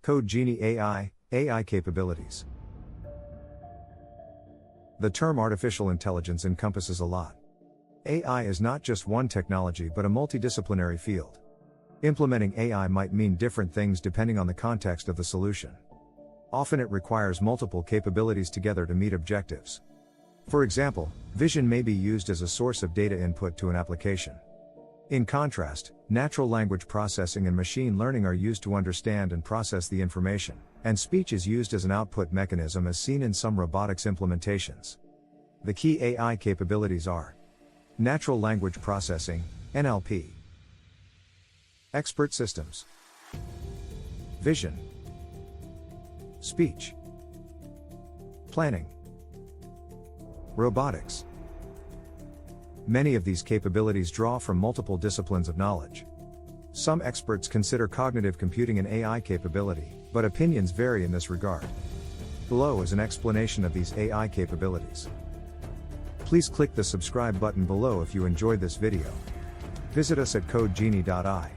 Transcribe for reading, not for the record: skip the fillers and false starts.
code-genie.ai, AI capabilities. The term artificial intelligence encompasses a lot. AI is not just one technology but a multidisciplinary field. Implementing AI might mean different things depending on the context of the solution. Often it requires multiple capabilities together to meet objectives. For example, vision may be used as a source of data input to an application. In contrast, natural language processing and machine learning are used to understand and process the information, and speech is used as an output mechanism as seen in some robotics implementations. The key AI capabilities are natural language processing, NLP, expert systems, vision, speech, planning, robotics. Many of these capabilities draw from multiple disciplines of knowledge. Some experts consider cognitive computing an AI capability, but opinions vary in this regard. Below is an explanation of these AI capabilities. Please click the subscribe button below if you enjoyed this video. Visit us at code-genie.ai.